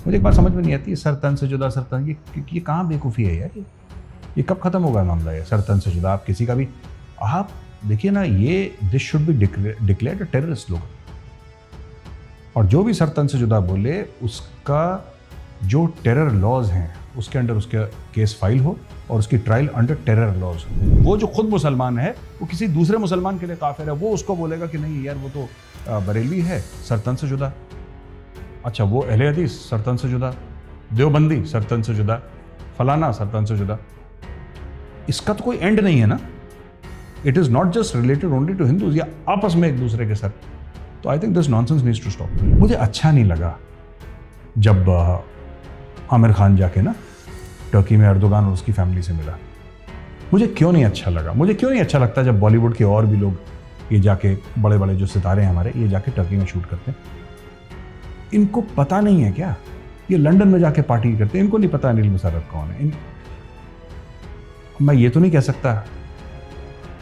मुझे एक बात समझ में नहीं आती, सर तन से जुदा, सर तन, ये कहाँ बेवकूफ़ी है यार? ये कब खत्म होगा मामला? ये सर तन से जुदा आप किसी का भी, आप देखिए ना, ये this should be declared terrorist लोग, और जो भी सर तन से जुदा बोले उसका जो टेरर लॉज हैं उसके अंडर उसका केस फाइल हो और उसकी ट्रायल अंडर टेरर लॉज हो। वो जो खुद मुसलमान है वो किसी दूसरे मुसलमान के लिए काफिर है, वो उसको बोलेगा कि नहीं यार वो तो बरेलवी है, सरतन से जुदा। अच्छा, वो अहले हदीस सरतन से जुदा, देवबंदी सरतन से जुदा, फलाना सरतन से जुदा। इसका तो कोई एंड नहीं है ना। It is not just related only to Hindus या आपस में एक दूसरे के साथ। तो I think this nonsense needs to stop. मुझे अच्छा नहीं लगा जब आमिर खान जाके ना टर्की में एर्दोगान और उसकी फैमिली से मिला। मुझे क्यों नहीं अच्छा लगा? मुझे क्यों नहीं अच्छा लगता जब बॉलीवुड के और भी लोग ये जाके, बड़े बड़े जो सितारे हैं हमारे, ये जाके टर्की में शूट करते हैं। इनको पता नहीं है क्या? ये लंदन में जाके पार्टी करते हैं, इनको नहीं पता अनिल मुशर्रफ कौन है। मैं ये तो नहीं कह सकता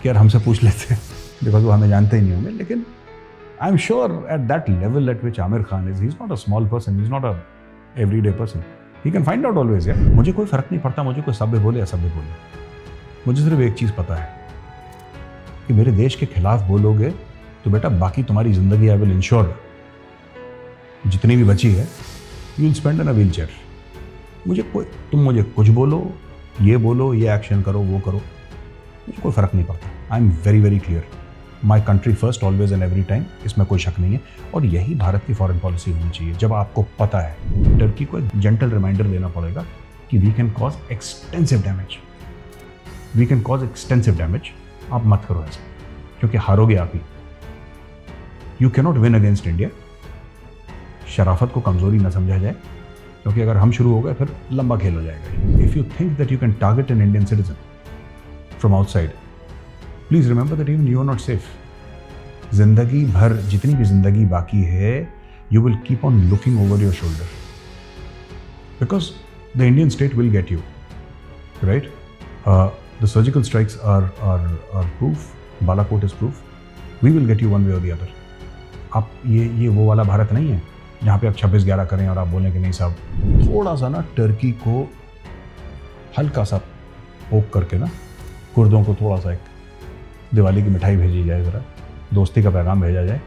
कि यार हमसे पूछ लेते हैं, बिकॉज वो हमें जानते ही नहीं होंगे, लेकिन I am sure at that level eight which Aamir Khan is, he is not a small person, he is not a everyday person, he can find out always. यार मुझे कोई फर्क नहीं पड़ता, मुझे कोई सभ्य बोले असभ्य बोले, मुझे सिर्फ एक चीज़ पता है कि मेरे देश के खिलाफ बोलोगे तो बेटा बाकी तुम्हारी जिंदगी आई विल इंश्योर जितनी भी बची है you will spend in a wheel chair. तुम मुझे कुछ बोलो, ये एक्शन करो, वो करो, मुझे कोई फर्क नहीं पड़ता। I am very very clear, my country first always and every time, इसमें कोई शक नहीं है। और यही भारत की फॉरेन पॉलिसी होनी चाहिए। जब आपको पता है, टर्की को एक जेंटल रिमाइंडर देना पड़ेगा कि we can cause extensive damage, आप मत करो ऐसा, क्योंकि हारोगे आप ही। You cannot win against India. शराफत को कमजोरी न समझा जाए, क्योंकि अगर हम शुरू हो गए फिर लंबा खेल हो जाएगा। If you think that you can target an Indian citizen from outside, please remember that even you are not safe. जिंदगी भर जितनी भी जिंदगी बाकी है, you will keep on looking over your shoulder, because the Indian state will get you, right? The surgical strikes are proof, Balakot is proof, we will get you one way और the other. आप ये वो वाला भारत नहीं है जहाँ पे आप 26/11 करें और आप बोलें कि नहीं साहब, थोड़ा सा ना टर्की को हल्का सा पोक करके ना, कुर्दों को थोड़ा सा एक दिवाली की मिठाई भेजी जाए, ज़रा दोस्ती का पैगाम भेजा जाए,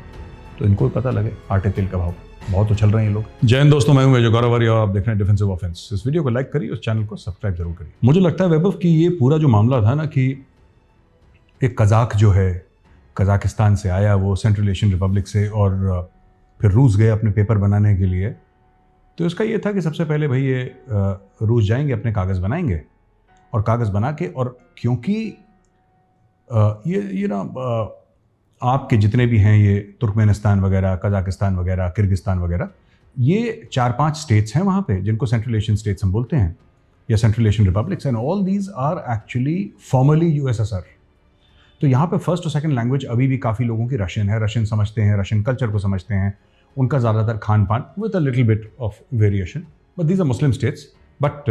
तो इनको भी पता लगे आटे तेल का भाव बहुत उछल रहे हैं ये लोग। जय हिंद दोस्तों, मैं हूं वैजू गौरव और आप देख रहे हैं डिफेंसिव ऑफेंस। इस वीडियो को लाइक करिए, उस चैनल को सब्सक्राइब जरूर करिए। मुझे लगता है वैभव कि ये पूरा जो मामला था ना, कि एक कजाक जो है कजाकिस्तान से आया, वो सेंट्रल एशियन रिपब्लिक से, और फिर रूस गए अपने पेपर बनाने के लिए। तो इसका ये था कि सबसे पहले भाई ये रूस जाएंगे, अपने कागज़ बनाएंगे, और कागज़ बना के, और क्योंकि ये ना आपके जितने भी हैं ये तुर्कमेनिस्तान वगैरह, कजाकिस्तान वगैरह, किर्गिस्तान वगैरह, ये 4-5 स्टेट्स हैं वहाँ पे जिनको सेंट्रल एशियन स्टेट्स हम बोलते हैं, या central Asian republics, and all these are actually formally USSR. तो यहाँ पे फर्स्ट और सेकंड लैंग्वेज अभी भी काफ़ी लोगों की रशियन है, रशियन समझते हैं, रशियन कल्चर को समझते हैं, उनका ज़्यादातर खान पान with a little bit of variation, but these are Muslim states, but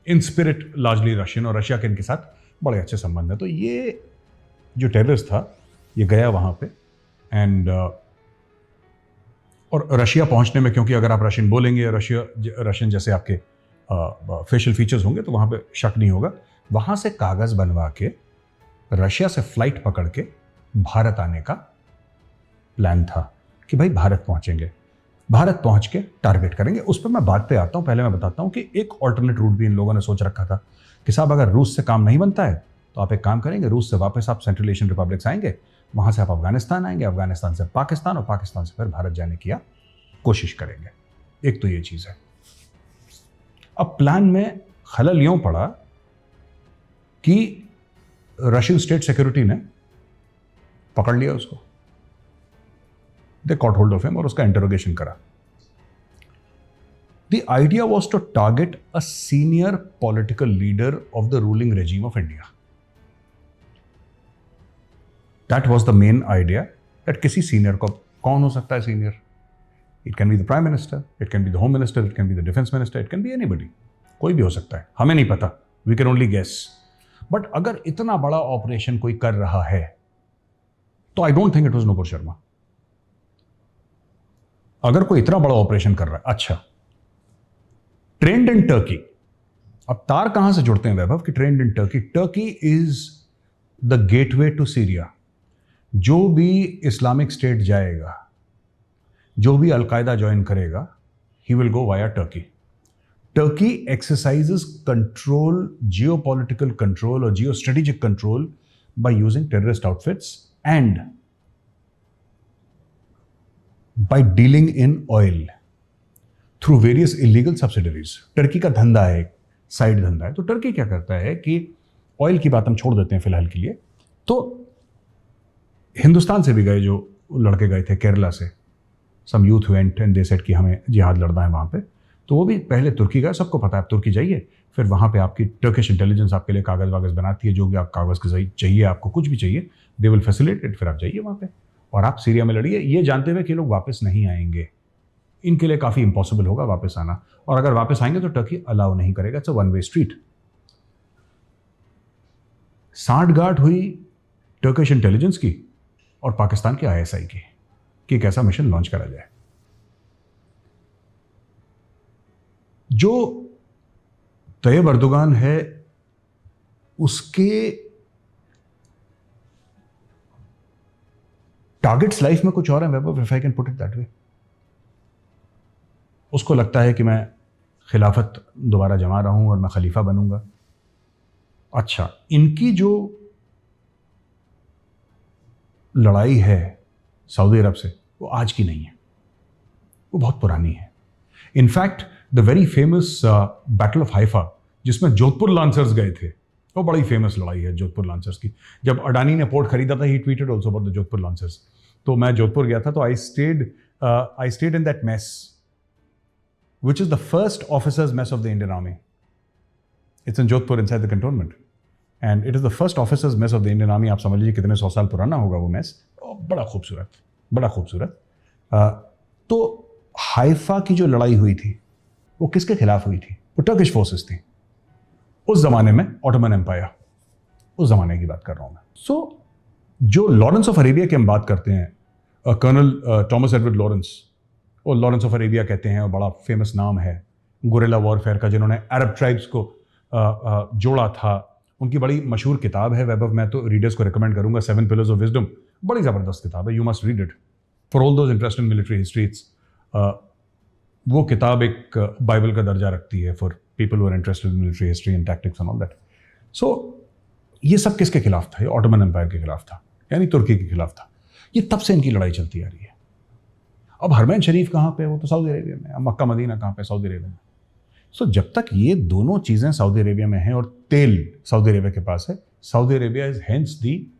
in spirit largely Russian, और रशिया के इनके साथ बड़े अच्छे संबंध है। तो ये जो टेररिस्ट था ये गया वहाँ पे, एंड और रशिया पहुँचने में, क्योंकि अगर आप रशियन बोलेंगे, रशियन जैसे आपके फेशियल फीचर्स होंगे, तो वहाँ पे शक नहीं होगा। वहाँ से कागज़ बनवा के रशिया से फ्लाइट पकड़ के भारत आने का प्लान था कि भाई भारत पहुँचेंगे, भारत पहुँच के टारगेट करेंगे। उस पर मैं बात पे आता हूँ। पहले मैं बताता हूँ कि एक ऑल्टरनेट रूट भी इन लोगों ने सोच रखा था कि साहब अगर रूस से काम नहीं बनता है तो आप एक काम करेंगे, रूस से वापस आप सेंट्रल एशियन रिपब्लिक्स आएंगे, वहाँ से आप अफगानिस्तान आएंगे, अफगानिस्तान से पाकिस्तान, और पाकिस्तान से फिर भारत जाने की कोशिश करेंगे। एक तो ये चीज़ है। अब प्लान में खलल यूँ पड़ा कि रशियन स्टेट सिक्योरिटी ने पकड़ लिया उसको, they caught hold of him और उसका इंटरोगेशन करा। The idea was to target a senior political leader of the ruling regime of India. That was the main idea. That किसी senior को, कौन हो सकता है senior? It can be the prime minister, it can be the home minister, it can be the defense minister, it can be anybody. कोई भी हो सकता है, हमें नहीं पता. We can only guess. But अगर इतना बड़ा ऑपरेशन कोई कर रहा है, तो I don't think it was Nupur Sharma. अगर कोई इतना बड़ा ऑपरेशन कर रहा है, अच्छा, ट्रेंड इन टर्की। अब तार कहां से जुड़ते हैं वैभव कि trend in Turkey? Turkey is the gateway to Syria. जो भी इस्लामिक स्टेट जाएगा, जो भी अलकायदा ज्वाइन करेगा, he will go via Turkey. Turkey exercises control, geopolitical control और geo strategic control by using terrorist outfits and by dealing in oil through various illegal subsidiaries. Turkey का धंधा है, side धंधा है। तो टर्की क्या करता है कि ऑयल की बात हम छोड़ देते हैं फिलहाल के लिए, तो हिंदुस्तान से भी गए जो लड़के गए थे केरला से, some youth went and they said कि हमें जिहाद लड़ना है वहाँ पे, तो वो भी पहले तुर्की गए। सबको पता है आप तुर्की जाइए, फिर वहाँ पे आपकी टर्किश इंटेलिजेंस आपके लिए कागज़ वागज़ बनाती है, जो भी आप कागज़ के चाहिए, आपको कुछ भी चाहिए, दे विल फैसिलिटेट। फिर आप जाइए वहाँ पे और आप सीरिया में लड़िए, ये जानते हुए कि लोग वापस नहीं आएंगे। इनके लिए काफ़ी इंपॉसिबल होगा वापस आना, और अगर वापस आएंगे तो टर्की अलाउ नहीं करेगा। It's a one way street. सांठगांठ हुई टर्किश इंटेलिजेंस की और पाकिस्तान के आईएसआई की कि एक ऐसा मिशन लॉन्च करा जाए। जो तैयब अर्दोगान है उसके टारगेट्स लाइफ में कुछ और हैं Vaibhav, if I can put it that way. उसको लगता है कि मैं खिलाफत दोबारा जमा रहा हूं और मैं खलीफा बनूंगा। अच्छा, इनकी जो लड़ाई है सऊदी अरब से, वो आज की नहीं है, वो बहुत पुरानी है। In fact the very famous battle of Haifa, जिसमें जोधपुर लांसर्स गए थे, वो बड़ी फेमस लड़ाई है जोधपुर लांसर्स की। जब अडानी ने पोर्ट खरीदा था, he tweeted also about the Jodhpur lancers. तो मैं जोधपुर गया था, तो I stayed in that mess which is the first officers mess of the Indian Army. It's in Jodhpur inside the cantonment. And it is the first officers mess of the Indian Army. आप समझ लीजिए कितने 100 साल पुराना होगा वो mess. बड़ा खूबसूरत, बड़ा खूबसूरत। तो हाइफा की जो लड़ाई हुई थी वो किसके खिलाफ हुई थी? वो टर्किश फोर्सेस थी उस जमाने में, ऑटोमन एम्पायर, उस जमाने की बात कर रहा हूं मैं। सो जो लॉरेंस ऑफ अरेबिया की हम बात करते हैं, कर्नल थॉमस एडवर्ड लॉरेंस, और लॉरेंस ऑफ अरेबिया कहते हैं, और बड़ा फेमस नाम है गुरिल्ला वॉरफेयर का, जिन्होंने अरब ट्राइब्स को जोड़ा था। उनकी बड़ी मशहूर किताब है वैभव, मैं तो रीडर्स को रिकमेंड करूंगा, 7 पिलर्स ऑफ विजडम। बड़ी ज़बरदस्त किताब है, you must read it for all those interest in military histories. वो किताब एक बाइबल का दर्जा रखती है for people who are interested in military history and tactics and all that. So ये सब किसके खिलाफ था? ये ऑटोमन एम्पायर के खिलाफ था, यानी तुर्की के खिलाफ था। ये तब से इनकी लड़ाई चलती आ रही है। अब हरमैन शरीफ कहाँ पे? वो तो सऊदी अरेबिया में। अब मक्का मदीना कहाँ पे? सऊदी अरेबिया में। सो जब तक ये दोनों चीज़ें सऊदी अरेबिया में हैं और तेल सऊदी अरेबिया के पास है, Saudi Arabia is hence the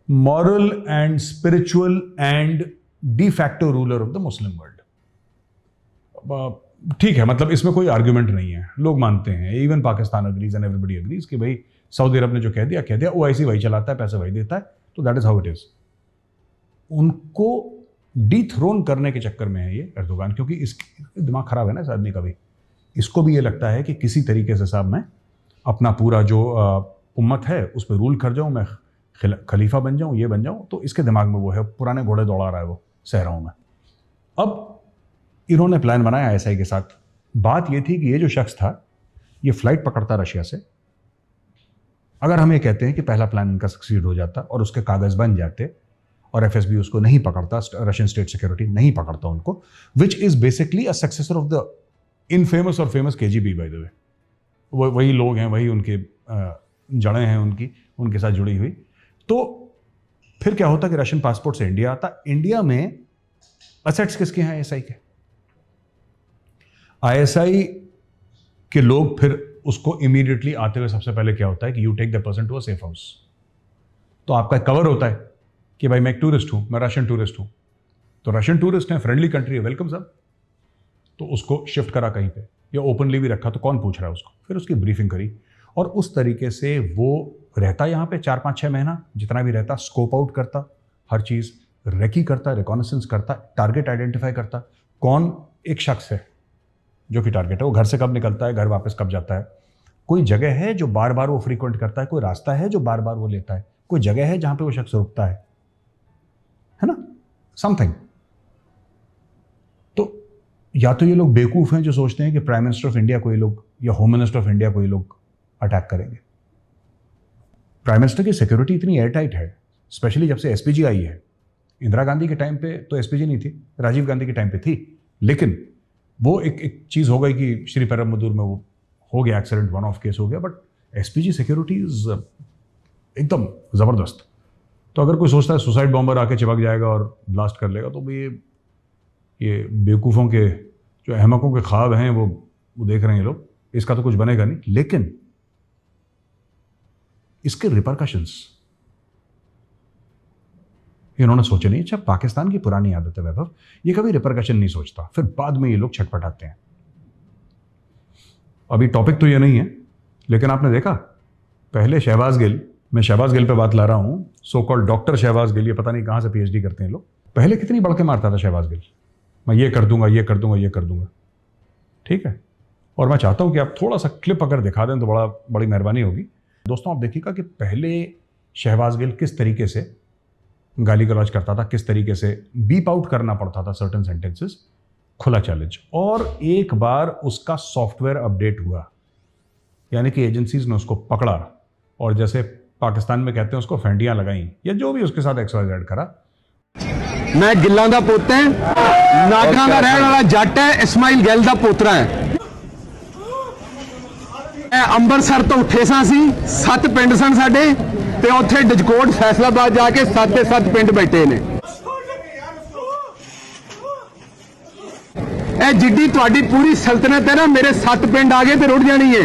moral and spiritual and de facto ruler of the Muslim world. ठीक है, मतलब इसमें कोई आर्ग्यूमेंट नहीं है, लोग मानते हैं, even Pakistan agrees and everybody agrees कि भाई सऊदी अरब ने जो कह दिया, वो ऐसी वही चलाता है, पैसे वही देता है, तो that is how it is. उनको डीथ्रोन करने के चक्कर में है ये एर्दोगान, क्योंकि इसका दिमाग खराब है ना इस आदमी का भी। इसको भी ये लगता है कि किसी तरीके से साहब मैं अपना पूरा जो उम्मत है उस पर रूल कर जाऊं, मैं खलीफा बन जाऊं, ये बन जाऊं। तो इसके दिमाग में वो है, पुराने घोड़े दौड़ा रहा है वो सहराओं में। अब इन्होंने प्लान बनाया आईएसआई के साथ। बात ये थी कि ये जो शख्स था, ये फ्लाइट पकड़ता रशिया से। अगर हम ये कहते हैं कि पहला प्लान इनका सक्सीड हो जाता और उसके कागज़ बन जाते और एफएसबी उसको नहीं पकड़ता, रशियन स्टेट सिक्योरिटी नहीं पकड़ता उनको, which is basically a successor of the infamous और famous KGB by the way. वही लोग हैं, वही उनके जड़ें हैं उनके साथ जुड़ी हुई। तो फिर क्या होता कि रशियन पासपोर्ट से इंडिया आता। इंडिया में असेट्स किसके हैं? आईएसआई के। आईएसआई के लोग फिर उसको इमीडिएटली आते हुए सबसे पहले क्या होता है कि you take the person to a safe house. तो आपका कवर होता है कि भाई मैं एक टूरिस्ट हूं, मैं रशियन टूरिस्ट हूं, तो रशियन टूरिस्ट है, फ्रेंडली कंट्री है, वेलकम सर। तो उसको शिफ्ट करा कहीं पे, या ओपनली भी रखा, तो कौन पूछ रहा है उसको। फिर उसकी ब्रीफिंग करी और उस तरीके से वो रहता यहाँ पे 4-5-6 महीना, जितना भी रहता, स्कोप आउट करता, हर चीज़ रेकी करता, रिकॉनेसेंस करता, टारगेट आइडेंटिफाई करता, कौन एक शख्स है जो कि टारगेट है, वो घर से कब निकलता है, घर वापस कब जाता है, कोई जगह है जो बार बार वो फ्रीक्वेंट करता है, कोई रास्ता है जो बार बार वो लेता है, कोई जगह है जहाँ पे वो शख्स रुकता है ना, समथिंग। तो या तो ये लोग बेवकूफ़ हैं जो सोचते हैं कि प्राइम मिनिस्टर ऑफ इंडिया को ये लोग या होम मिनिस्टर ऑफ इंडिया को ये लोग अटैक करेंगे। प्राइम मिनिस्टर की सिक्योरिटी इतनी एयर टाइट है, स्पेशली जब से एसपीजी आई है। इंदिरा गांधी के टाइम पे तो एसपीजी नहीं थी, राजीव गांधी के टाइम पे थी, लेकिन वो एक चीज़ हो गई कि श्री पेरुम्बदूर में वो हो गया एक्सीडेंट, वन ऑफ केस हो गया, बट एसपीजी सिक्योरिटी इज एकदम ज़बरदस्त। तो अगर कोई सोचता है सुसाइड बॉम्बर आके चिपक जाएगा और ब्लास्ट कर लेगा, तो भाई ये बेवकूफ़ों के जो अहमकों के ख्वाब हैं वो देख रहे हैं लोग, इसका तो कुछ बनेगा नहीं। लेकिन इसके रिपरकशंस इन्होंने सोचे नहीं। अच्छा, पाकिस्तान की पुरानी आदत है वैभव, ये कभी रिपरकशन नहीं सोचता, फिर बाद में ये लोग छटपटाते हैं। अभी टॉपिक तो ये नहीं है, लेकिन आपने देखा पहले शहबाज गिल, मैं शहबाज गिल पे बात ला रहा हूं, so called doctor Shahbaz Gill, ये पता नहीं कहां से पीएचडी करते हैं लोग। पहले कितनी बढ़ के मारता था शहबाज गिल, मैं ये कर दूंगा, ये कर दूंगा, ये कर दूंगा, ठीक है। और मैं चाहता हूं कि आप थोड़ा सा क्लिप अगर दिखा दें तो बड़ी मेहरबानी होगी। दोस्तों, आप देखिएगा कि पहले शहबाज गिल किस तरीके से गाली गलौज करता था, किस तरीके से बीप आउट करना पड़ता था सर्टेन सेंटेंसेस, खुला चैलेंज। और एक बार उसका सॉफ्टवेयर अपडेट हुआ, यानी कि एजेंसीज ने उसको पकड़ा और जैसे पाकिस्तान में कहते हैं उसको फेंटियां लगाई, या जो भी उसके साथ XYZ करा। मैं गिल्लां दा पोता है, नाखां दा रहण वाला जट है, इस्माइल गिल दा पोतरा है। मैं ਅੰਮ੍ਰਿਤਸਰ ਤੋਂ ਉੱਠੇ ਸਾਂ ਸੀ, 7 ਪਿੰਡ ਸਨ ਸਾਡੇ, ਤੇ ਉੱਥੇ ਡਿਜਕੋਟ ਫੈਸਲਾਬਾਦ ਜਾ ਕੇ 7 ਦੇ 7 ਪਿੰਡ ਬੈਠੇ ਨੇ। ਇਹ ਜਿੱਡੀ ਤੁਹਾਡੀ ਪੂਰੀ ਸਲਤਨਤ ਹੈ ਨਾ, ਮੇਰੇ 7 ਪਿੰਡ ਆ ਗਏ ਤੇ ਰੁੜ ਜਾਣੀ ਹੈ।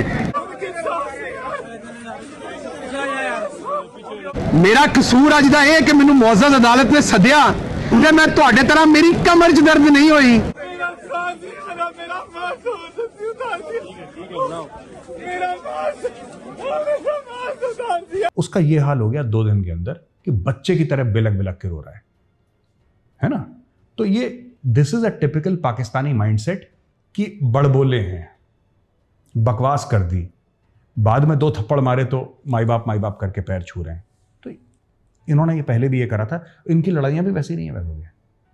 ਮੇਰਾ ਕਸੂਰ ਅੱਜ ਦਾ ਇਹ ਕਿ ਮੈਨੂੰ ਮੁਅੱਜ਼ਜ਼ ਅਦਾਲਤ ਨੇ ਸੱਦਿਆ ਤੇ ਮੈਂ ਤੁਹਾਡੇ ਤਰ੍ਹਾਂ ਮੇਰੀ ਕਮਰ 'ਚ ਦਰਦ ਨਹੀਂ ਹੋਈ। उसका ये हाल हो गया 2 दिन के अंदर कि बच्चे की तरह बिलक बिलक के रो रहा है ना। तो ये this is a typical Pakistani mindset कि बड़बोले हैं, बकवास कर दी, बाद में 2 थप्पड़ मारे तो माई बाप करके पैर छू रहे हैं। तो इन्होंने ये पहले भी ये करा था। इनकी लड़ाइयाँ भी वैसी नहीं है वैसे,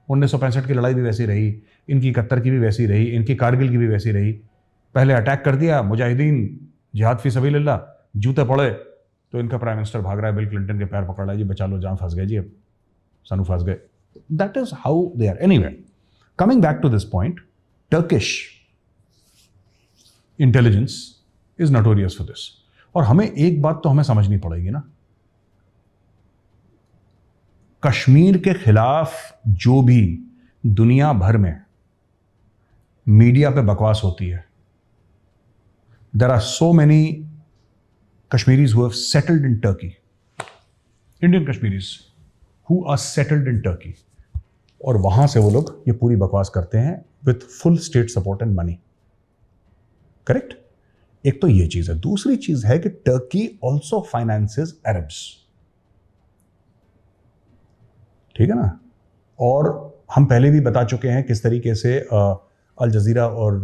1965 की लड़ाई भी वैसी रही, इनकी 71 की भी वैसी रही, इनकी कारगिल की भी वैसी रही। पहले अटैक कर दिया, मुजाहिदीन जिहाद फी सबीलिल्लाह, जूते पड़े तो इनका प्राइम मिनिस्टर भाग रहा है, बिल क्लिंटन के पैर पकड़ रहा है, जी बचा लो, जान फंस गए जी, अब सानू फंस गए। That is how they are. Anyway, coming back to this point, Turkish intelligence is notorious for this. और हमें एक बात तो हमें समझनी पड़ेगी ना, कश्मीर के खिलाफ जो भी दुनिया भर में मीडिया पे बकवास होती है, there are so many Kashmiris who have settled in Turkey, Indian Kashmiris who are settled in Turkey, और वहां से वो लोग ये पूरी बकवास करते हैं with full state support and money, correct. एक तो ये चीज है। दूसरी चीज है कि टर्की also finances Arabs, ठीक है ना। और हम पहले भी बता चुके हैं किस तरीके से अल जजीरा और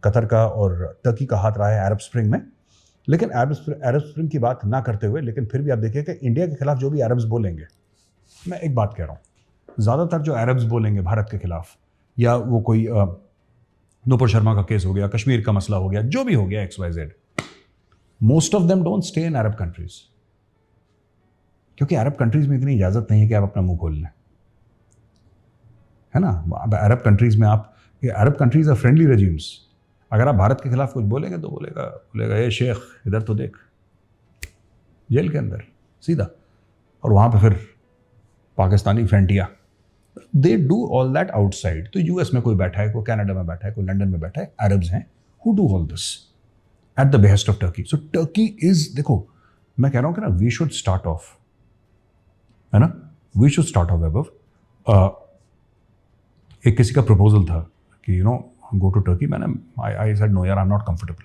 कतर का और टर्की का हाथ रहा है अरब स्प्रिंग में। लेकिन अरब स्प्रिंग की बात ना करते हुए, लेकिन फिर भी आप देखिए कि इंडिया के खिलाफ जो भी अरब्स बोलेंगे, मैं एक बात कह रहा हूँ, ज़्यादातर जो अरब्स बोलेंगे भारत के खिलाफ, या वो कोई नूपुर शर्मा का केस हो गया, कश्मीर का मसला हो गया, जो भी हो गया XYZ, most of them don't stay in Arab countries, क्योंकि अरब कंट्रीज में इतनी इजाज़त नहीं है कि आप अपना मुंह खोल लें, है ना। अरब कंट्रीज में आप, Arab countries are friendly regimes, अगर आप भारत के खिलाफ कुछ बोलेंगे तो बोलेगा ये शेख इधर तो देख, जेल के अंदर सीधा। और वहाँ पे फिर पाकिस्तानी फेंटिया, they do all that outside. तो यूएस में कोई बैठा है, कोई कनाडा में बैठा है, कोई लंदन में बैठा है, अरब्स हैं who do all this at the behest of Turkey. So Turkey is, देखो मैं कह रहा हूँ कि ना, वी शुड स्टार्ट ऑफ, है ना, we should start off above. एक किसी का प्रपोजल था कि you know go to Turkey, मैंने आई सेड नो यार, आई एम नॉट कंफर्टेबल।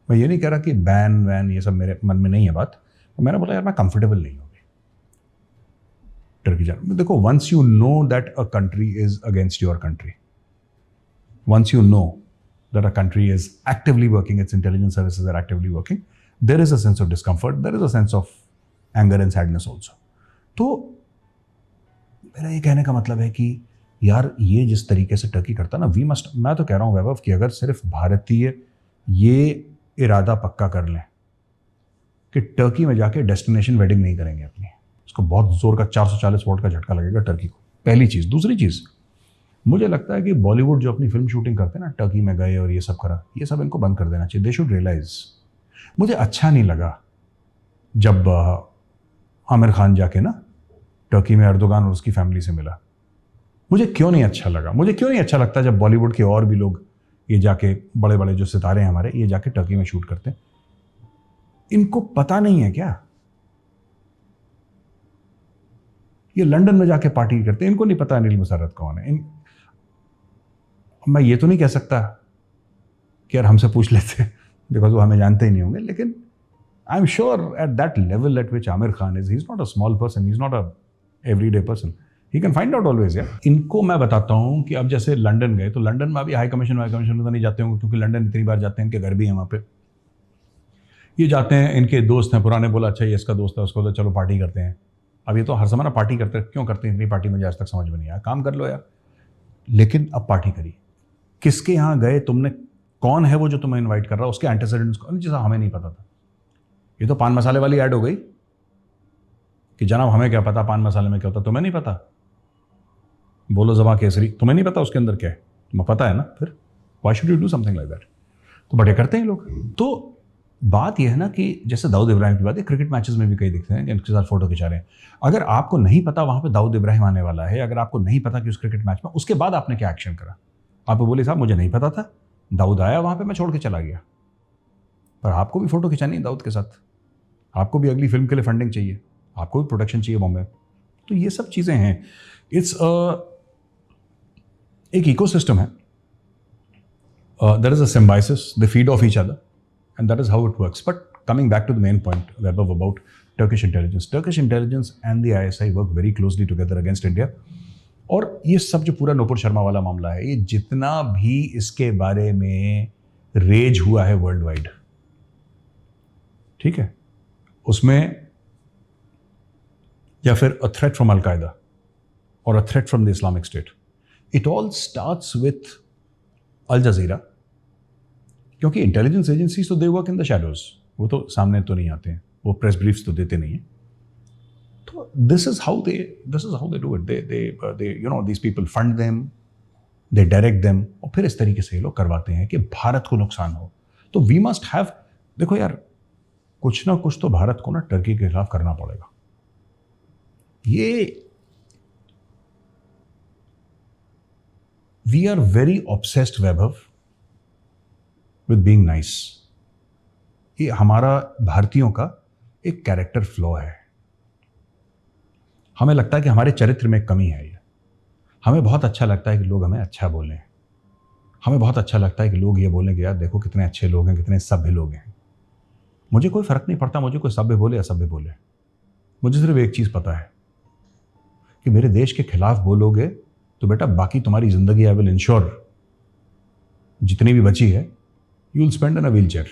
मैं ये नहीं कह रहा कि बैन वैन ये सब मेरे मन में नहीं है बात, मैंने बोला यार मैं कंफर्टेबल नहीं होगी टर्की जाने। देखो, once you know that a country is against your country, once you know that a country is actively working, its intelligence services are actively working, there is a sense of discomfort, there is a sense of anger and sadness also. तो मेरा ये कहने का मतलब है कि यार ये जिस तरीके से टर्की करता ना, वी मस्ट, मैं तो कह रहा हूँ वैभव कि अगर सिर्फ भारतीय ये इरादा पक्का कर लें कि टर्की में जाके डेस्टिनेशन वेडिंग नहीं करेंगे अपनी, उसको बहुत जोर का 440 वोट का झटका लगेगा टर्की को, पहली चीज़। दूसरी चीज़, मुझे लगता है कि बॉलीवुड जो अपनी फिल्म शूटिंग करते हैं ना, टर्की में गए और ये सब करा, ये सब इनको बंद कर देना चाहिए। They should realise. मुझे अच्छा नहीं लगा जब आमिर खान जाके ना टर्की में एर्दोगान और उसकी फैमिली से मिला। मुझे क्यों नहीं अच्छा लगा, मुझे क्यों नहीं अच्छा लगता जब बॉलीवुड के और भी लोग ये जाके, बड़े बड़े जो सितारे हैं हमारे, ये जाके टर्की में शूट करते हैं। इनको पता नहीं है क्या? ये लंदन में जाके पार्टी करते हैं, इनको नहीं पता अनिल मुसर्रत कौन है। मैं ये तो नहीं कह सकता कि यार हमसे पूछ लेते, बिकॉज वो हमें जानते ही नहीं होंगे, लेकिन I am sure at that level eight which Aamir Khan is, he is not a small person, he is not a everyday person, he can find out always. यार इनको मैं बताता हूँ कि अब जैसे लंदन गए, तो लंदन में अभी हाई कमीशन में तो नहीं जाते होंगे, क्योंकि लंदन इतनी बार जाते हैं, इनके घर भी हैं वहाँ पे, ये जाते हैं, इनके दोस्त हैं पुराने, बोला अच्छा ये इसका दोस्त है, उसको तो चलो पार्टी करते हैं। अब ये तो हर समय ना पार्टी करते हैं, क्यों करते हैं इतनी पार्टी, मुझे आज तक समझ में नहीं आया। काम कर लो यार। लेकिन अब पार्टी करी, किसके यहाँ गए तुमने, कौन है वो जो तुम्हें इनवाइट कर रहा है, उसके एंटीसीडेंट्स को जैसा हमें नहीं पता था। ये तो पान मसाले वाली ऐड हो गई कि जनाब हमें क्या पता पान मसाले में क्या होता, तुम्हें नहीं पता। बोलो ज़बां केसरी, तुम्हें नहीं पता उसके अंदर क्या है, तुम्हें पता है ना, फिर why should you do something like that. तो बड़े करते हैं लोग। तो बात यह है ना कि जैसे दाऊद इब्राहिम की बात है, क्रिकेट मैचेस में भी कई दिखते हैं कि इनके साथ फोटो खिंचा रहे हैं। अगर आपको नहीं पता वहां पे दाऊद इब्राहिम आने वाला है, अगर आपको नहीं पता कि उस क्रिकेट मैच में, उसके बाद आपने क्या एक्शन करा? आप बोले साहब मुझे नहीं पता था, दाऊद आया वहां पे, मैं छोड़ के चला गया। पर आपको भी फोटो खिंचानी है दाऊद के साथ, आपको भी अगली फिल्म के लिए फंडिंग चाहिए, आपको भी प्रोडक्शन चाहिए बॉम्बे। तो ये सब चीज़ें हैं। इट्स एक इकोसिस्टम है, there is a symbiosis, they feed off each other, and that is how it works. But coming back to the main point, Vaibhav, about Turkish intelligence and the ISI work very closely together against India. और ये सब जो पूरा नूपुर शर्मा वाला मामला है, ये जितना भी इसके बारे में रेज हुआ है वर्ल्ड वाइड, ठीक है, उसमें या फिर अ थ्रेट फ्रॉम अल-कायदा और a threat from the Islamic State, it all starts with Al Jazeera, क्योंकि इंटेलिजेंस एजेंसीज तो they work in the shadows, वो तो सामने तो नहीं आते हैं, वो प्रेस ब्रीफ्स तो देते नहीं हैं। तो this is how they do it. They you know these people fund them, they direct them, और फिर इस तरीके से ये लोग करवाते हैं कि भारत को नुकसान हो। तो वी मस्ट हैव, देखो यार, कुछ ना कुछ तो भारत को ना टर्की के खिलाफ करना पड़ेगा। ये we are very obsessed, Vaibhav, with being nice. ये हमारा भारतीयों का एक कैरेक्टर फ्लॉ है। हमें लगता है कि हमारे चरित्र में एक कमी है। ये हमें बहुत अच्छा लगता है कि लोग हमें अच्छा बोलें, हमें बहुत अच्छा लगता है कि लोग ये बोलें कि यार देखो कितने अच्छे लोग हैं, कितने सभ्य लोग हैं। मुझे कोई फर्क नहीं पड़ता, मुझे कोई सभ्य बोले असभ्य बोले, मुझे सिर्फ एक चीज़ पता है कि मेरे देश के खिलाफ बोलोगे तो बेटा बाकी तुम्हारी जिंदगी, आई विल इंश्योर, जितनी भी बची है, you will spend in a wheel chair.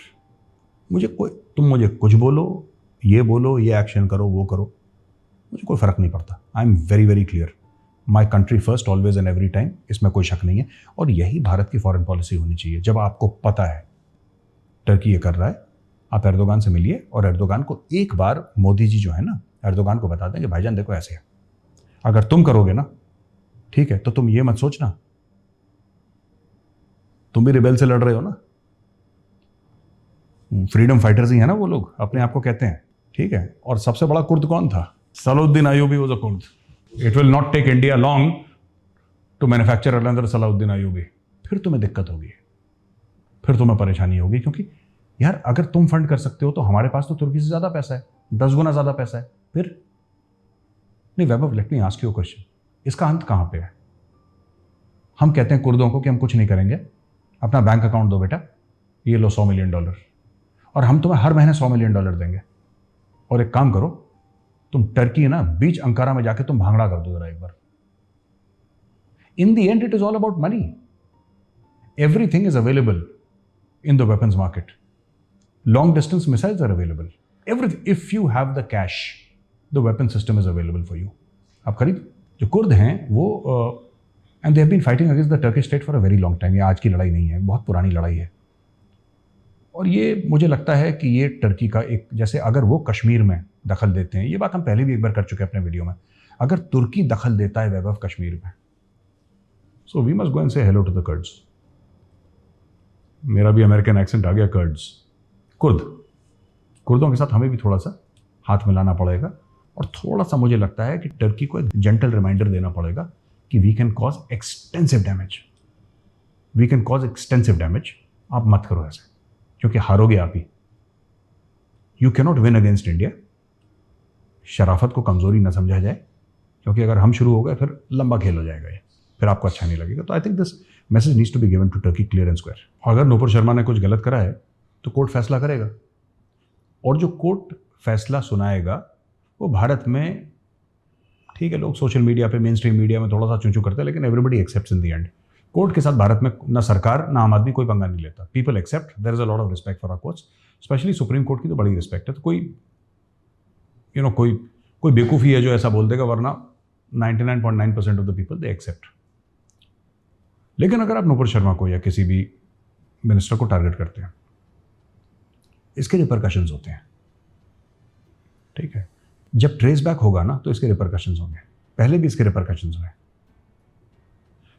तुम मुझे कुछ बोलो, ये एक्शन करो, वो करो, मुझे कोई फर्क नहीं पड़ता। I am very very clear, my country first always and every time, इसमें कोई शक नहीं है। और यही भारत की फॉरेन पॉलिसी होनी चाहिए। जब आपको पता है टर्की ये कर रहा है, आप एर्दोगान से मिलिए और एर्दोगान को एक बार, मोदी जी जो है ना, एर्दोगान को बता दें कि भाईजान देखो ऐसे है, अगर तुम करोगे ना, ठीक है, तो तुम ये मत सोचना तुम भी रिबेल से लड़ रहे हो ना, फ्रीडम फाइटर्स ही है ना वो लोग, अपने आप को कहते हैं, ठीक है। और सबसे बड़ा कुर्द कौन था? Salahuddin Ayyubi was a Kurd. It will not take India long to manufacture another Salahuddin Ayyubi. फिर तुम्हें दिक्कत होगी, फिर तुम्हें परेशानी होगी, क्योंकि यार अगर तुम फंड कर सकते हो तो हमारे पास तो तुर्की से ज्यादा पैसा है, 10 गुना ज्यादा पैसा है। फिर नहीं Vaibhav, let me ask you a question, इसका अंत कहां पे है? हम कहते हैं कुर्दों को कि हम कुछ नहीं करेंगे, अपना बैंक अकाउंट दो बेटा, ये लो $100 मिलियन, और हम तुम्हें हर महीने $100 मिलियन देंगे। और एक काम करो, तुम टर्की ना बीच अंकारा में जाके तुम भांगड़ा कर दो जरा एक बार। In the end it is all about money. Everything is available in the weapons market. Long distance missiles are available, everything. If you have the cash, the weapon system is available for you. आप खरीद। जो Kurd हैं वो and they have been fighting against the Turkish state for a very long time. ये आज की लड़ाई नहीं है, बहुत पुरानी लड़ाई है। और ये मुझे लगता है कि ये टर्की का एक, जैसे अगर वो कश्मीर में दखल देते हैं, ये बात हम पहले भी एक बार कर चुके हैं अपने वीडियो में, अगर तुर्की दखल देता है वैभव कश्मीर में, so we must go and say hello to the Kurds. मेरा भी अमेरिकन एक्सेंट आ गया, कर्ड्स, कुर्दों के साथ हमें भी थोड़ा सा हाथ मिलाना पड़ेगा। और थोड़ा सा मुझे लगता है कि टर्की को एक जेंटल रिमाइंडर देना पड़ेगा कि we can cause extensive damage, आप मत करो ऐसे, क्योंकि हारोगे आप ही। You cannot win against India. शराफत को कमजोरी न समझा जाए, क्योंकि अगर हम शुरू हो गए फिर लंबा खेल हो जाएगा ये, फिर आपको अच्छा नहीं लगेगा। तो I think this message needs to be given to Turkey clear and square. अगर नूपुर शर्मा ने कुछ गलत करा है तो कोर्ट फैसला करेगा, और जो कोर्ट फैसला सुनाएगा वो भारत में, ठीक है, लोग सोशल मीडिया पे, मेन स्ट्रीम मीडिया में थोड़ा सा चूचू करते हैं, लेकिन everybody accepts in the and. Court के साथ भारत में ना सरकार ना आम आदमी कोई पंगा नहीं लेता। People accept, there is a lot of respect for our courts, especially supreme court की तो बड़ी रिस्पेक्ट है। तो कोई कोई बेवकूफ़ी है जो ऐसा बोल देगा, वरना 99.9% of the people they accept. लेकिन अगर आप नूपुर शर्मा को या किसी भी मिनिस्टर को टारगेट करते हैं, इसके रिपरकशंस होते हैं, ठीक है। जब ट्रेस बैक होगा ना तो इसके रिपरकशंस होंगे, पहले भी इसके रिपरकशंस हुए।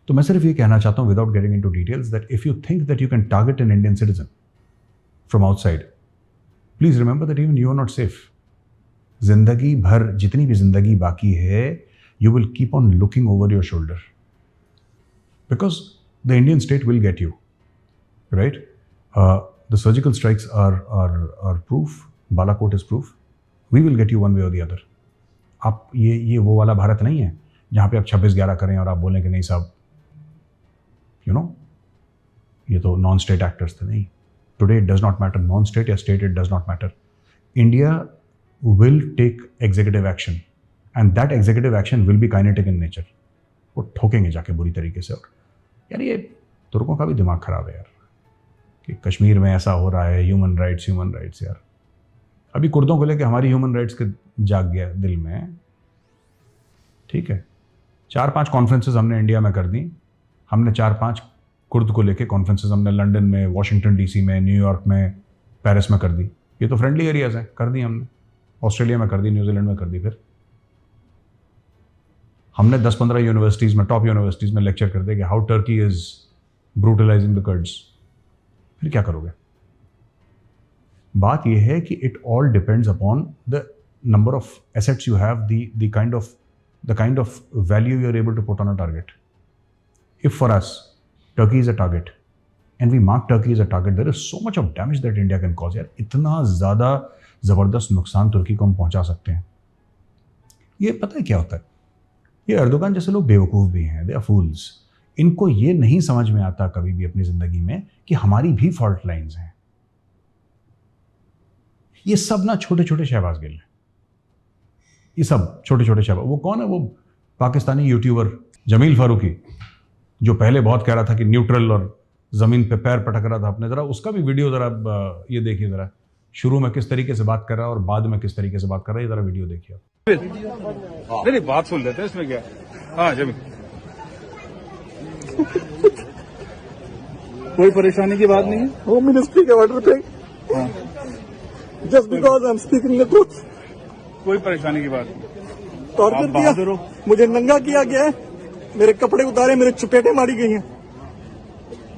तो मैं सिर्फ ये कहना चाहता हूं, without getting into details, that if you think that you can target an Indian citizen from outside, please remember that even you are not safe. जिंदगी भर, जितनी भी जिंदगी बाकी है, you will keep on looking over your shoulder, because the Indian state will get you, right? The surgical strikes are proof, Balakot is proof, we will get you one way और the other. आप ये वो वाला भारत नहीं है जहाँ पे आप 26/11 करें और आप बोलें कि नहीं साहब, ये तो नॉन स्टेट एक्टर्स थे। नहीं, today it does not matter, non state या state, it does not matter. India will take executive action, and that executive action will be kinetic in nature. वो ठोकेंगे जाके बुरी तरीके से। और यार, ये तुर्कों का भी दिमाग खराब है यार, कि कश्मीर में ऐसा हो रहा है, ह्यूमन राइट्स यार। अभी कुर्दों को लेके हमारी ह्यूमन राइट्स के जाग गया दिल में, ठीक है। 4-5 कॉन्फ्रेंसेस हमने इंडिया में कर दी, हमने 4-5 कुर्द को लेके कॉन्फ्रेंसेस हमने लंदन में, वाशिंगटन DC में, न्यूयॉर्क में, पेरिस में कर दी। ये तो फ्रेंडली एरियाज हैं, कर दी हमने। ऑस्ट्रेलिया में कर दी, न्यूजीलैंड में कर दी। फिर हमने 10-15 यूनिवर्सिटीज़ में, टॉप यूनिवर्सिटीज़ में लेक्चर कर दिया कि how Turkey is brutalising the Kurds. फिर क्या करोगे? बात यह है कि it all depends upon the number of assets you have, the kind of value you are able to put on a target. If for us, Turkey is a target, and we mark Turkey as a target, there is so much of damage that India can cause. यार, इतना ज़्यादा ज़बरदस्त नुकसान तुर्की को हम पहुंचा सकते हैं। ये पता है क्या होता है? ये अर्दोगान जैसे लोग बेवकूफ़ भी हैं, दे आर फूल्स। इनको ये नहीं समझ में आता कभी भी अपनी ज़िंदगी में कि हमारी भी फॉल्ट लाइन्स हैं। ये सब ना छोटे छोटे शहबाज गिल हैं, ये सब छोटे छोटे शहबाज। वो कौन है? वो पाकिस्तानी यूट्यूबर जमील फारूकी, जो पहले बहुत कह रहा था कि न्यूट्रल और ज़मीन पे पैर पटक रहा था अपने। ज़रा उसका भी वीडियो ज़रा ये देखिए, ज़रा शुरू में किस तरीके से बात कर रहा है और बाद में किस तरीके से बात कर रहा है, ये ज़रा वीडियो देखिए। नहीं, बात सुन लेते हैं, इसमें क्या। हाँ जमीन, कोई परेशानी की बात नहीं है। होम मिनिस्ट्री के ऑर्डर पे, just because I am speaking the truth, कोई परेशानी की बात नहीं। टॉर्चर आप बहादुर किया, हो। मुझे नंगा किया गया है, मेरे कपड़े उतारे, मेरे चुपेटे मारी गई हैं।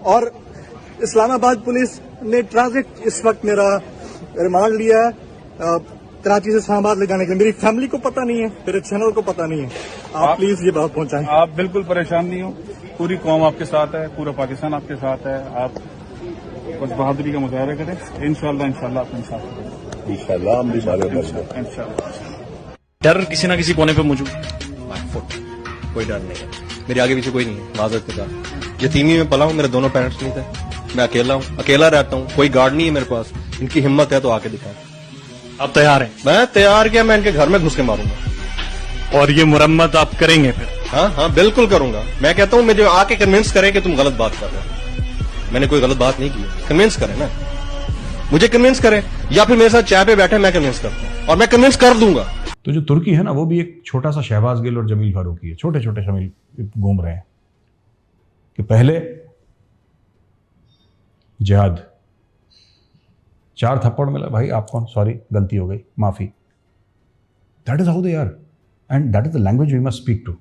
और इस्लामाबाद पुलिस ने ट्रांजिट इस वक्त मेरा रिमांड लिया है कराची से इस्लामाबाद ले जाने के लिए। मेरी फैमिली को पता नहीं है, मेरे चैनल को पता नहीं है। आप प्लीज ये बात पहुंचाएं। आप बिल्कुल परेशान नहीं हो, पूरी कौम आपके साथ है, पूरा पाकिस्तान आपके साथ है। आप बस बहादुरी का मुजाहरा करें, इंशाल्लाह आप इंसाफ इंशाल्लाह हम भी इंशाल्लाह। डर किसी ना किसी कोने पे मौजूद, कोई डर नहीं है मेरे आगे पीछे, कोई नहीं है। माजरत के साथ यतीमी में पला हूँ, मेरे दोनों पेरेंट्स नहीं थे, मैं अकेला हूँ, अकेला रहता हूँ, कोई गार्ड नहीं है मेरे पास। इनकी हिम्मत है तो आके दिखाएं। आप तैयार हैं? मैं तैयार, क्या मैं इनके घर में घुस के मारूंगा। और ये मुरम्मत आप करेंगे फिर? हाँ बिल्कुल करूंगा। मैं कहता हूँ मुझे आके कन्विंस करें कि तुम गलत बात कर रहे हो। मैंने कोई गलत बात नहीं की, कन्विंस करें ना, मुझे कन्विंस करें, या फिर मेरे साथ चाय पे बैठे, मैं कन्विंस करता हूँ और मैं कन्विंस कर दूंगा। तो जो तुर्की है ना, वो भी एक छोटा सा शहबाज गिल और जमील फारूकी है, छोटे छोटे शमील घूम रहे हैं। कि पहले जिहाद, 4 थप्पड़ मिला, भाई आप कौन, सॉरी गलती हो गई, माफी। That is how they are and that is the language we must speak to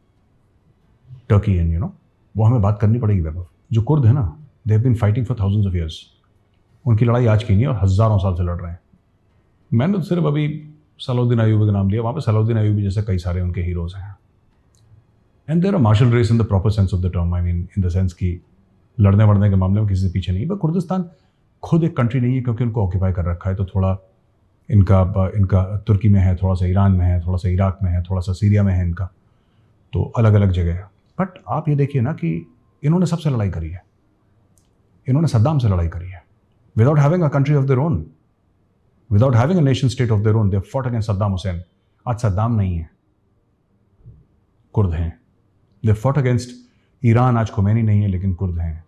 Turkey and वो हमें बात करनी पड़ेगी। वैभव, जो कुर्द है ना, they have been fighting for thousands of years. उनकी लड़ाई आज की नहीं है और हज़ारों साल से लड़ रहे हैं। मैंने तो सिर्फ अभी सलाउद्दीन अयूबी का नाम लिया, वहाँ पे सलाउद्दीन अयूबी जैसे कई सारे उनके हीरोज हैं। And there a martial race in the proper sense of the term, I mean in the sense कि लड़ने वड़ने के मामले में किसी से पीछे नहीं। पर कुर्दिस्तान खुद एक कंट्री नहीं है, क्योंकि उनको ऑक्यूपाई कर रखा है। तो थोड़ा इनका तुर्की में है, थोड़ा सा ईरान में है, थोड़ा सा इराक में है, थोड़ा सा सीरिया में है इनका, तो अलग अलग जगह है। बट आप ये देखिए ना कि इन्होंने सबसे लड़ाई करी है। इन्होंने सद्दाम से लड़ाई करी है without having a country of their own, without having a nation state of their own. They fought against Saddam Hussain. आज सद्दाम नहीं है, कुर्द हैं। दे फॉट अगेंस्ट ईरान, आज खुमैनी नहीं है, लेकिन कुर्द हैं।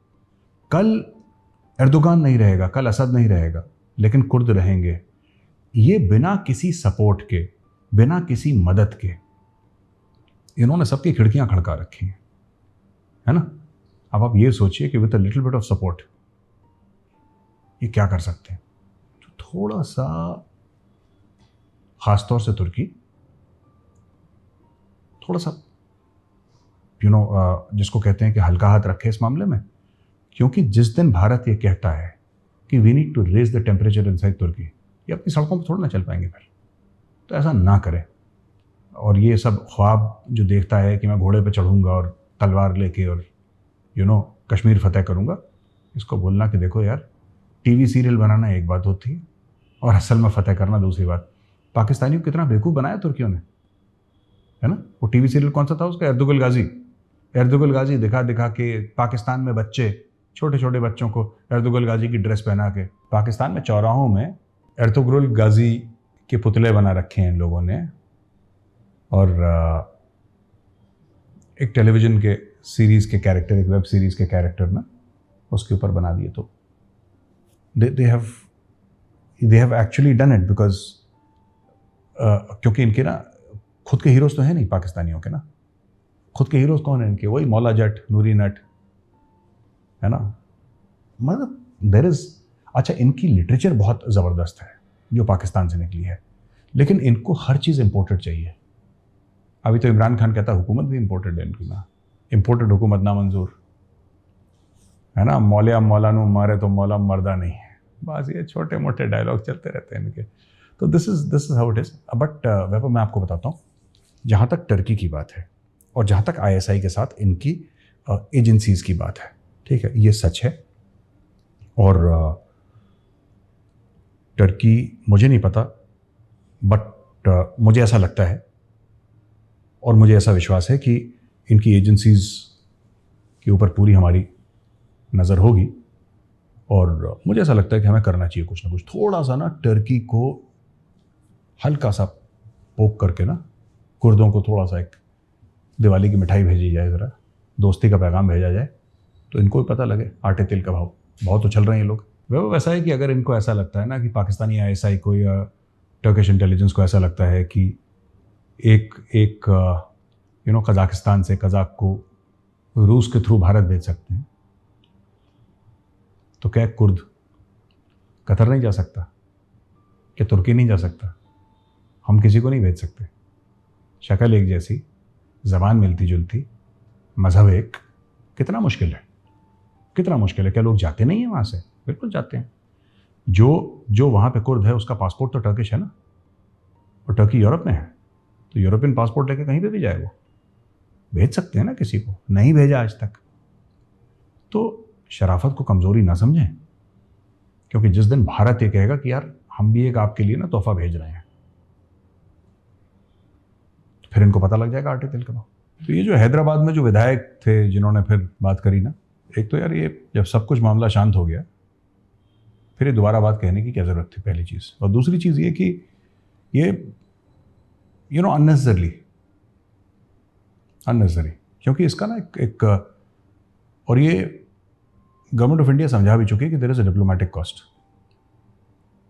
कल एर्दोगान नहीं रहेगा, कल असद नहीं रहेगा, लेकिन कुर्द रहेंगे। ये बिना किसी सपोर्ट के, बिना किसी मदद के इन्होंने सबकी खिड़कियां खड़का रखी हैं, है ना। अब आप ये सोचिए कि with a little bit of support ये क्या कर सकते हैं। तो थोड़ा सा, खासतौर से तुर्की, थोड़ा सा जिसको कहते हैं कि हल्का हाथ रखे इस मामले में। क्योंकि जिस दिन भारत ये कहता है कि we need to raise the temperature inside तुर्की, ये अपनी सड़कों पर थोड़ा ना चल पाएंगे फिर। तो ऐसा ना करें। और ये सब ख्वाब जो देखता है कि मैं घोड़े पे चढ़ूंगा और तलवार लेके और कश्मीर फतेह करूंगा, इसको बोलना कि देखो यार, टीवी सीरियल बनाना एक बात होती है और असल में फतेह करना दूसरी बात। पाकिस्तानियों को कितना बेवकूफ़ बनाया तुर्कियों ने, है ना। वो टीवी सीरियल कौन सा था उसका, एर्दुगल गाजी। एर्दुगल गाजी दिखा दिखा के पाकिस्तान में बच्चे, छोटे छोटे बच्चों को एर्दुगल गाजी की ड्रेस पहना के, पाकिस्तान में चौराहों में एर्तुगरुल गाजी के पुतले बना रखे हैं इन लोगों ने। और एक टेलीविज़न के सीरीज़ के कैरेक्टर, एक वेब सीरीज़ के कैरेक्टर ना उसके ऊपर बना दिए। तो they have actually done it because क्योंकि इनके ना खुद के हीरोज़ तो हैं नहीं पाकिस्तानियों के ना। खुद के हीरोज़ कौन है इनके, वही मौला जट, नूरी नट, है ना। मतलब देयर इज़, अच्छा इनकी लिटरेचर बहुत ज़बरदस्त है जो पाकिस्तान से निकली है, लेकिन इनको हर चीज़ इम्पोर्टेड चाहिए। अभी तो इमरान खान कहता है हुकूमत भी इम्पोर्टेड है इनकी ना, इम्पोर्टेड हुकूमत ना मंजूर, है ना। मौलिया मौलानू मारे तो मौला मर्दा नहीं है, बस ये छोटे मोटे डायलॉग चलते रहते हैं इनके। तो this is how it is. But Vaibhav, मैं आपको बताता हूँ, जहाँ तक टर्की की बात है और जहाँ तक ISI के साथ इनकी एजेंसीज़ की बात है, ठीक है, ये सच है। और टर्की, मुझे नहीं पता, बट मुझे ऐसा लगता है और मुझे ऐसा विश्वास है कि इनकी एजेंसीज़ के ऊपर पूरी हमारी नज़र होगी। और मुझे ऐसा लगता है कि हमें करना चाहिए कुछ ना कुछ, थोड़ा सा ना टर्की को हल्का सा पोक करके ना, कुर्दों को थोड़ा सा एक दिवाली की मिठाई भेजी जाए, ज़रा दोस्ती का पैगाम भेजा जाए, तो इनको भी पता लगे आटे तेल का भाव बहुत उछल रहे हैं ये लोग। वो वैसा है कि अगर इनको ऐसा लगता है ना कि पाकिस्तानी ISI को या टर्किश इंटेलिजेंस को ऐसा लगता है कि एक कजाकिस्तान से कजाक को रूस के थ्रू भारत भेज सकते हैं, तो क्या कुर्द कतर नहीं जा सकता, क्या तुर्की नहीं जा सकता? हम किसी को नहीं भेज सकते। शक्ल एक जैसी, ज़बान मिलती जुलती, मज़हब एक, कितना मुश्किल है, कितना मुश्किल है। क्या लोग जाते नहीं हैं वहाँ से? बिल्कुल जाते हैं। जो वहाँ पे कुर्द है उसका पासपोर्ट तो टर्किश है ना, और टर्की यूरोप में है, तो यूरोपियन पासपोर्ट लेके कहीं पे भी जाए वो भेज सकते हैं ना किसी को। नहीं भेजा आज तक, तो शराफत को कमज़ोरी ना समझें, क्योंकि जिस दिन भारत ये कहेगा कि यार हम भी एक आपके लिए ना तोहफा भेज रहे हैं, तो फिर इनको पता लग जाएगा आटे तेल का भाव। तो ये जो हैदराबाद में जो विधायक थे जिन्होंने फिर बात करी ना, एक तो यार ये जब सब कुछ मामला शांत हो गया, फिर ये दोबारा बात कहने की क्या ज़रूरत थी, पहली चीज़। और दूसरी चीज़ ये कि ये अननेसेसरी, क्योंकि इसका ना एक और ये गवर्नमेंट ऑफ इंडिया समझा भी चुकी है कि there is a diplomatic cost.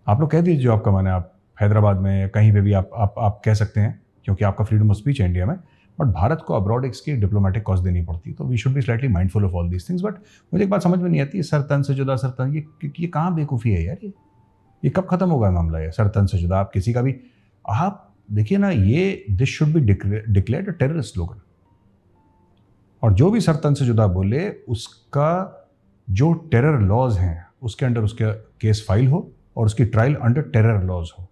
आप लोग कह दीजिए जो आपका मन है, आप हैदराबाद में कहीं पे भी आप कह सकते हैं, क्योंकि आपका फ्रीडम ऑफ स्पीच है इंडिया में, बट भारत को अब्रॉड इसकी डिप्लोमेटिक कॉस्ट देनी पड़ती है, तो we should be slightly mindful of all these things. But मुझे एक बात समझ में नहीं आती, सर तन से जुदा, सर तन, ये कहाँ बेवकूफ़ी है यार? ये कब खत्म होगा मामला? ये सर तन से जुदा आप किसी का भी, आप देखिए ना, ये this should be declared a terrorist slogan. और जो भी सर तन से जुदा बोले उसका जो टेरर लॉज हैं उसके अंडर उसका केस फाइल हो और उसकी ट्रायल अंडर टेरर लॉज हो।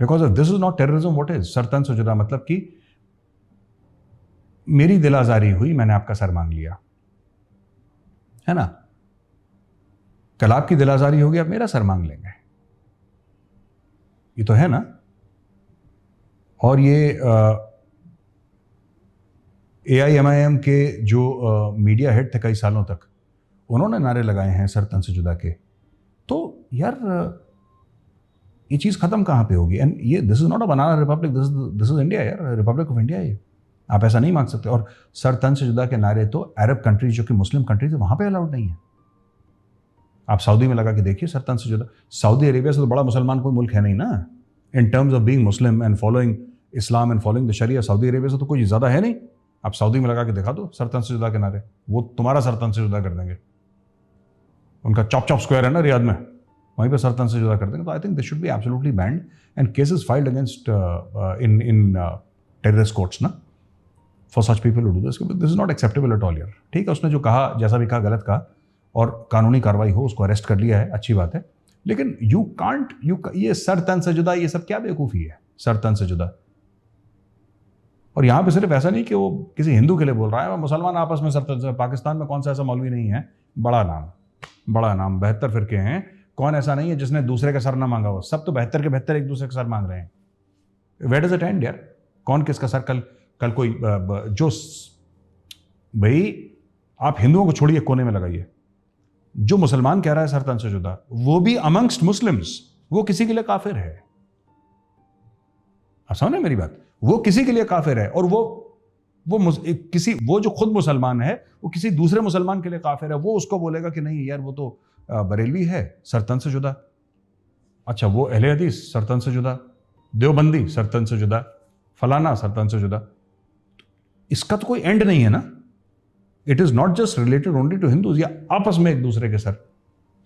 Because of this is not terrorism. What is sir तन से जुदा? मतलब कि मेरी दिल आजारी हुई, मैंने आपका सर मांग लिया, है ना? कल आपकी दिल आजारी होगी, आप मेरा सर मांग लेंगे, ये तो है ना? और ये AIMIM के जो मीडिया हेड थे कई सालों तक, उन्होंने नारे लगाए हैं सर तन से जुदा के। तो यार ये चीज़ खत्म कहाँ पे होगी? एंड ये this is not a banana Republic, this is India यार, रिपब्लिक ऑफ इंडिया। ये आप ऐसा नहीं मांग सकते। और सर तन से जुदा के नारे तो अरब कंट्रीज जो कि मुस्लिम कंट्रीज है वहां पे अलाउड नहीं है। आप सऊदी में लगा के देखिए सर तन से जुदा। सऊदी अरेबिया से तो बड़ा मुसलमान कोई मुल्क है नहीं ना, in terms of being Muslim and following Islam and following the Sharia. Saudi Arabia से तो कोई ज़्यादा है नहीं। आप सऊदी में लगा के दिखा दो सर तन से जुदा के नारे, वो तुम्हारा सर तन से जुदा कर देंगे। उनका चॉप चॉप स्क्वायर है ना रियाद में, वहीं पे सर तन से जुदा कर देंगे। तो I think this should be absolutely banned and cases filed against in terrorist courts ना, for such people who do this. This is not acceptable at all यार। ठीक है, उसने जो कहा, जैसा भी कहा, गलत कहा और कानूनी कार्रवाई हो, उसको अरेस्ट कर लिया है, अच्छी बात है। लेकिन यू कांट, ये सर तन से जुदा, ये सब क्या बेवकूफ़ी है? सर तन से जुदा। और यहाँ पे सिर्फ ऐसा नहीं कि वो किसी हिंदू के लिए बोल रहा है, मुसलमान आपस में सर तन से। पाकिस्तान में कौन सा ऐसा मौलवी नहीं है, बड़ा नाम 72 फिरके हैं, कौन ऐसा नहीं है जिसने दूसरे का सर ना मांगा हो? सब तो 72 के 72 एक दूसरे का सर मांग रहे हैं। वेयर डज इट एंड यार? कौन किसका सर? कल कोई जो, भाई आप हिंदुओं को छोड़िए, कोने में लगाइए, जो मुसलमान कह रहा है सर तन से जुदा, वो भी अमंगस्ट मुस्लिम्स, वो किसी के लिए काफिर है। आप समझ मेरी बात? वो किसी के लिए काफिर है। और वो जो खुद मुसलमान है, वो किसी दूसरे मुसलमान के लिए काफिर है। वो उसको बोलेगा कि नहीं यार वो तो बरेलवी है, सर तन से जुदा। अच्छा, वो अहले हदीस, सर तन से जुदा। देवबंदी, सर तन से जुदा। फलाना, सर तन से जुदा। इसका तो कोई एंड नहीं है ना। It is not just related only to Hindus या आपस में एक दूसरे के सर।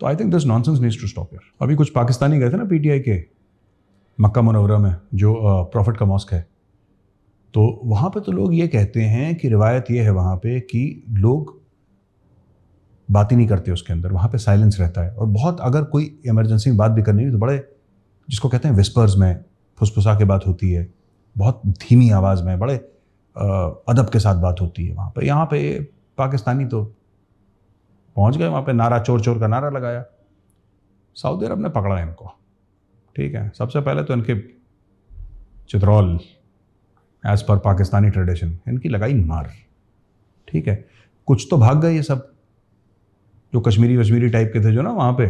तो I think this nonsense needs to stop यार। अभी कुछ पाकिस्तानी गए थे ना PTI के मक्का मुनव्वरा में, जो प्रॉफिट का मॉस्क है, तो वहाँ पे तो लोग ये कहते हैं कि रिवायत ये है वहाँ पे कि लोग बात ही नहीं करते उसके अंदर, वहाँ पे साइलेंस रहता है। और बहुत, अगर कोई इमरजेंसी में बात भी करनी है तो बड़े, जिसको कहते हैं विस्पर्स में, फुसफुसा के बात होती है, बहुत धीमी आवाज़ में, बड़े अदब के साथ बात होती है वहाँ पे। यहाँ पे पाकिस्तानी तो पहुँच गए वहाँ पे, नारा, चोर चोर का नारा लगाया। सऊदी अरब ने पकड़ा इनको, ठीक है। सबसे पहले तो इनके चित्रौल, एज पर पाकिस्तानी ट्रेडिशन, इनकी लगाई मार, ठीक है। कुछ तो भाग गए ये सब, जो कश्मीरी टाइप के थे जो ना वहाँ पे,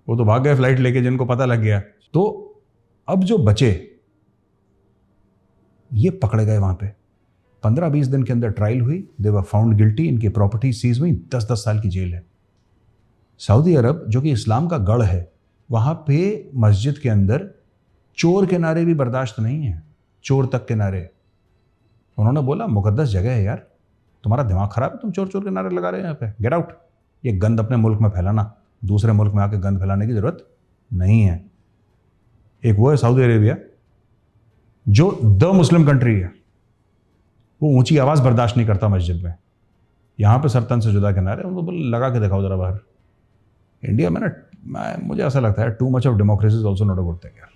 वो तो भाग गए फ्लाइट लेके, जिनको पता लग गया। तो अब जो बचे ये पकड़े गए वहाँ पे। 15-20 दिन के अंदर ट्रायल हुई, दे वर फाउंड गिल्टी, इनकी प्रॉपर्टी सीज हुई, 10-10 साल की जेल है। सऊदी अरब जो कि इस्लाम का गढ़ है, वहाँ पे मस्जिद के अंदर चोर के नारे भी बर्दाश्त नहीं है, चोर तक के नारे। उन्होंने बोला मुकद्दस जगह है यार, तुम्हारा दिमाग खराब है, तुम चोर चोर के नारे लगा रहे हो यहाँ पे, गेट आउट। ये गंद अपने मुल्क में फैलाना, दूसरे मुल्क में आके गंद फैलाने की जरूरत नहीं है। एक वो है सऊदी अरेबिया, जो द मुस्लिम कंट्री है, वो ऊंची आवाज बर्दाश्त नहीं करता मस्जिद में। यहाँ पे सरतन से जुदा के नारे, उनको बोले लगा के दिखाओ जरा बाहर। इंडिया में ना, मुझे ऐसा लगता है too much of democracy is also not a good thing यार।